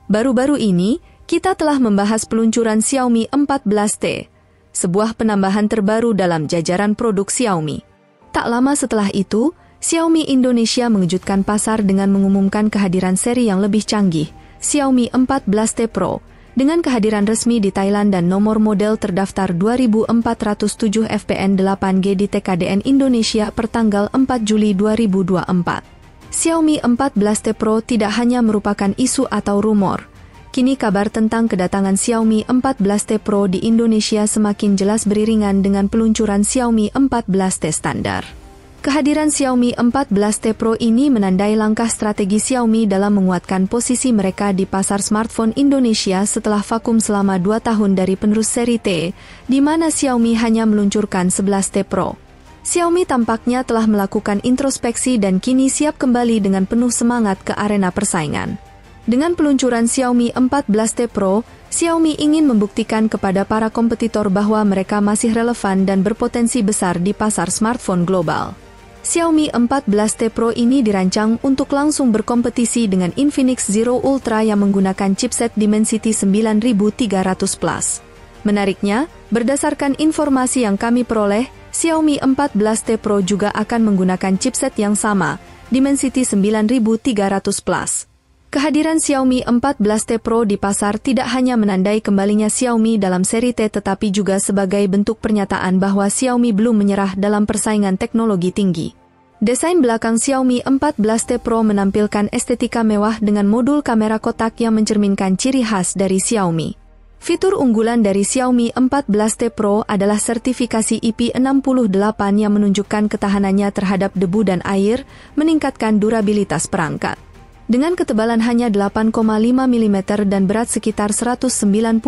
Baru-baru ini, kita telah membahas peluncuran Xiaomi 14T, sebuah penambahan terbaru dalam jajaran produk Xiaomi. Tak lama setelah itu, Xiaomi Indonesia mengejutkan pasar dengan mengumumkan kehadiran seri yang lebih canggih, Xiaomi 14T Pro, dengan kehadiran resmi di Thailand dan nomor model terdaftar 2407 FPN 8G di TKDN Indonesia per tanggal 4 Juli 2024. Xiaomi 14T Pro tidak hanya merupakan isu atau rumor. Kini kabar tentang kedatangan Xiaomi 14T Pro di Indonesia semakin jelas beriringan dengan peluncuran Xiaomi 14T standar. Kehadiran Xiaomi 14T Pro ini menandai langkah strategi Xiaomi dalam menguatkan posisi mereka di pasar smartphone Indonesia setelah vakum selama 2 tahun dari penerus seri T, di mana Xiaomi hanya meluncurkan 11T Pro. Xiaomi tampaknya telah melakukan introspeksi dan kini siap kembali dengan penuh semangat ke arena persaingan. Dengan peluncuran Xiaomi 14T Pro, Xiaomi ingin membuktikan kepada para kompetitor bahwa mereka masih relevan dan berpotensi besar di pasar smartphone global. Xiaomi 14T Pro ini dirancang untuk langsung berkompetisi dengan Infinix Zero Ultra yang menggunakan chipset Dimensity 9300+. Menariknya, berdasarkan informasi yang kami peroleh, Xiaomi 14T Pro juga akan menggunakan chipset yang sama, Dimensity 9300+. Kehadiran Xiaomi 14T Pro di pasar tidak hanya menandai kembalinya Xiaomi dalam seri T tetapi juga sebagai bentuk pernyataan bahwa Xiaomi belum menyerah dalam persaingan teknologi tinggi. Desain belakang Xiaomi 14T Pro menampilkan estetika mewah dengan modul kamera kotak yang mencerminkan ciri khas dari Xiaomi. Fitur unggulan dari Xiaomi 14T Pro adalah sertifikasi IP68 yang menunjukkan ketahanannya terhadap debu dan air, meningkatkan durabilitas perangkat. Dengan ketebalan hanya 8,5 mm dan berat sekitar 193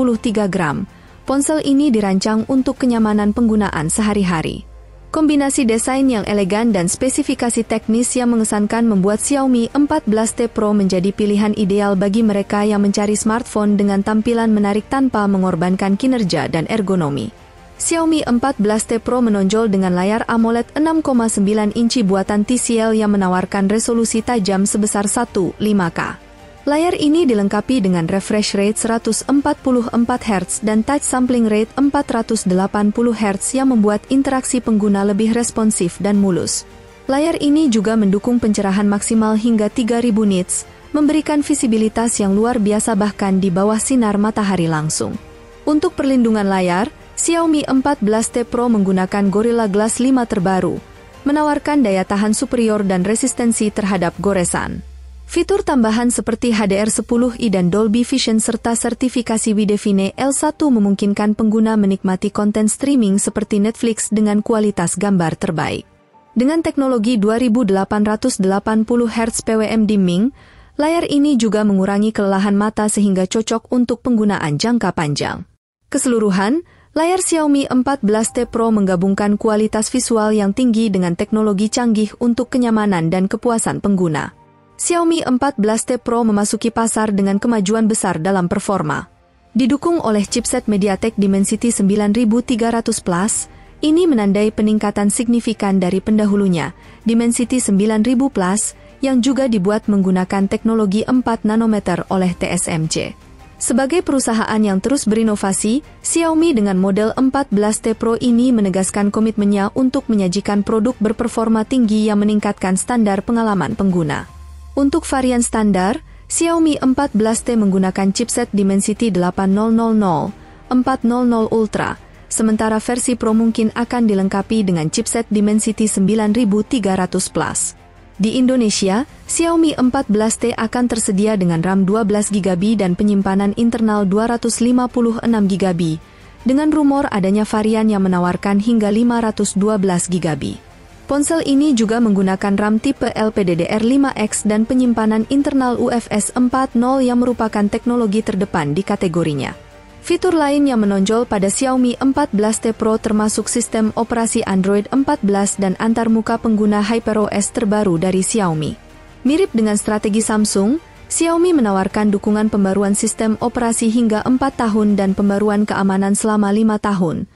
gram, ponsel ini dirancang untuk kenyamanan penggunaan sehari-hari. Kombinasi desain yang elegan dan spesifikasi teknis yang mengesankan membuat Xiaomi 14T Pro menjadi pilihan ideal bagi mereka yang mencari smartphone dengan tampilan menarik tanpa mengorbankan kinerja dan ergonomi. Xiaomi 14T Pro menonjol dengan layar AMOLED 6,9 inci buatan TCL yang menawarkan resolusi tajam sebesar 1.5K. Layar ini dilengkapi dengan refresh rate 144 Hz dan touch sampling rate 480 Hz yang membuat interaksi pengguna lebih responsif dan mulus. Layar ini juga mendukung pencerahan maksimal hingga 3000 nits, memberikan visibilitas yang luar biasa bahkan di bawah sinar matahari langsung. Untuk perlindungan layar, Xiaomi 14T Pro menggunakan Gorilla Glass 5 terbaru, menawarkan daya tahan superior dan resistensi terhadap goresan. Fitur tambahan seperti HDR10i dan Dolby Vision serta sertifikasi Widevine L1 memungkinkan pengguna menikmati konten streaming seperti Netflix dengan kualitas gambar terbaik. Dengan teknologi 2880 Hz PWM dimming, layar ini juga mengurangi kelelahan mata sehingga cocok untuk penggunaan jangka panjang. Keseluruhan, layar Xiaomi 14T Pro menggabungkan kualitas visual yang tinggi dengan teknologi canggih untuk kenyamanan dan kepuasan pengguna. Xiaomi 14T Pro memasuki pasar dengan kemajuan besar dalam performa. Didukung oleh chipset MediaTek Dimensity 9300+, ini menandai peningkatan signifikan dari pendahulunya, Dimensity 9000+, yang juga dibuat menggunakan teknologi 4 nanometer oleh TSMC. Sebagai perusahaan yang terus berinovasi, Xiaomi dengan model 14T Pro ini menegaskan komitmennya untuk menyajikan produk berperforma tinggi yang meningkatkan standar pengalaman pengguna. Untuk varian standar, Xiaomi 14T menggunakan chipset Dimensity 8000, 400 Ultra, sementara versi Pro mungkin akan dilengkapi dengan chipset Dimensity 9300+. Di Indonesia, Xiaomi 14T akan tersedia dengan RAM 12GB dan penyimpanan internal 256GB, dengan rumor adanya varian yang menawarkan hingga 512GB. Ponsel ini juga menggunakan RAM tipe LPDDR5X dan penyimpanan internal UFS 4.0 yang merupakan teknologi terdepan di kategorinya. Fitur lain yang menonjol pada Xiaomi 14T Pro termasuk sistem operasi Android 14 dan antarmuka pengguna HyperOS terbaru dari Xiaomi. Mirip dengan strategi Samsung, Xiaomi menawarkan dukungan pembaruan sistem operasi hingga 4 tahun dan pembaruan keamanan selama 5 tahun.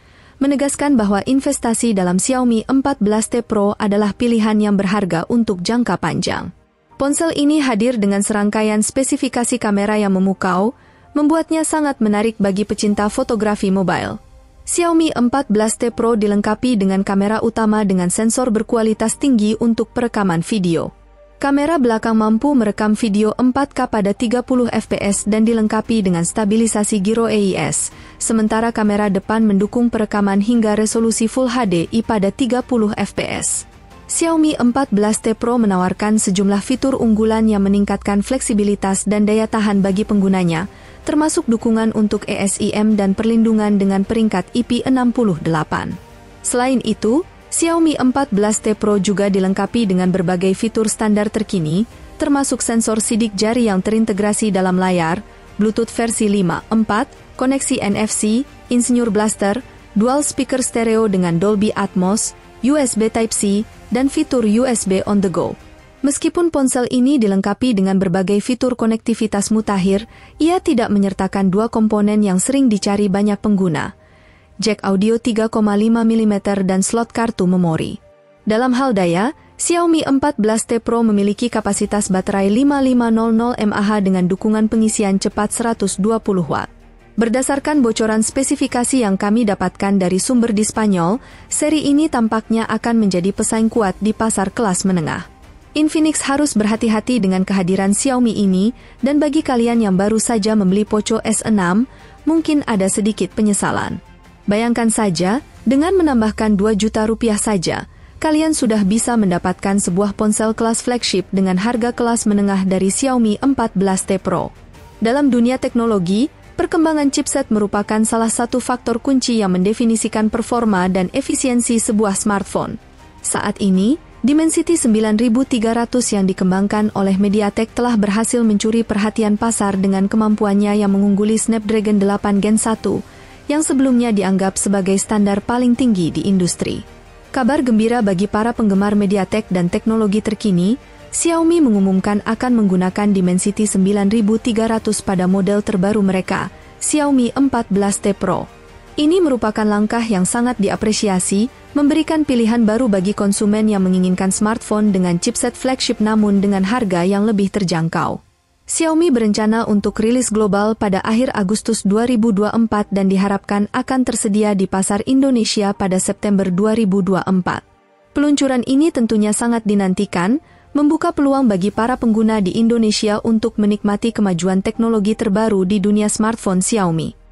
Menegaskan bahwa investasi dalam Xiaomi 14T Pro adalah pilihan yang berharga untuk jangka panjang. Ponsel ini hadir dengan serangkaian spesifikasi kamera yang memukau, membuatnya sangat menarik bagi pecinta fotografi mobile. Xiaomi 14T Pro dilengkapi dengan kamera utama dengan sensor berkualitas tinggi untuk perekaman video. Kamera belakang mampu merekam video 4K pada 30 fps dan dilengkapi dengan stabilisasi giro AIS, sementara kamera depan mendukung perekaman hingga resolusi Full HDI pada 30 fps. Xiaomi 14T Pro menawarkan sejumlah fitur unggulan yang meningkatkan fleksibilitas dan daya tahan bagi penggunanya, termasuk dukungan untuk eSIM dan perlindungan dengan peringkat IP68. Selain itu, Xiaomi 14T Pro juga dilengkapi dengan berbagai fitur standar terkini, termasuk sensor sidik jari yang terintegrasi dalam layar, Bluetooth versi 5.4, koneksi NFC, Insinyur Blaster, dual speaker stereo dengan Dolby Atmos, USB Type-C, dan fitur USB on the go. Meskipun ponsel ini dilengkapi dengan berbagai fitur konektivitas mutakhir, ia tidak menyertakan dua komponen yang sering dicari banyak pengguna, jack audio 3,5 mm dan slot kartu memori. Dalam hal daya, Xiaomi 14T Pro memiliki kapasitas baterai 5500 mAh dengan dukungan pengisian cepat 120 Watt. Berdasarkan bocoran spesifikasi yang kami dapatkan dari sumber di Spanyol, seri ini tampaknya akan menjadi pesaing kuat di pasar kelas menengah. Infinix harus berhati-hati dengan kehadiran Xiaomi ini, dan bagi kalian yang baru saja membeli Poco S6, mungkin ada sedikit penyesalan. Bayangkan saja, dengan menambahkan 2 juta rupiah saja, kalian sudah bisa mendapatkan sebuah ponsel kelas flagship dengan harga kelas menengah dari Xiaomi 14T Pro. Dalam dunia teknologi, perkembangan chipset merupakan salah satu faktor kunci yang mendefinisikan performa dan efisiensi sebuah smartphone. Saat ini, Dimensity 9300 yang dikembangkan oleh MediaTek telah berhasil mencuri perhatian pasar dengan kemampuannya yang mengungguli Snapdragon 8 Gen 1, yang sebelumnya dianggap sebagai standar paling tinggi di industri. Kabar gembira bagi para penggemar MediaTek dan teknologi terkini, Xiaomi mengumumkan akan menggunakan Dimensity 9300 pada model terbaru mereka, Xiaomi 14T Pro. Ini merupakan langkah yang sangat diapresiasi, memberikan pilihan baru bagi konsumen yang menginginkan smartphone dengan chipset flagship namun dengan harga yang lebih terjangkau. Xiaomi berencana untuk rilis global pada akhir Agustus 2024 dan diharapkan akan tersedia di pasar Indonesia pada September 2024. Peluncuran ini tentunya sangat dinantikan, membuka peluang bagi para pengguna di Indonesia untuk menikmati kemajuan teknologi terbaru di dunia smartphone Xiaomi.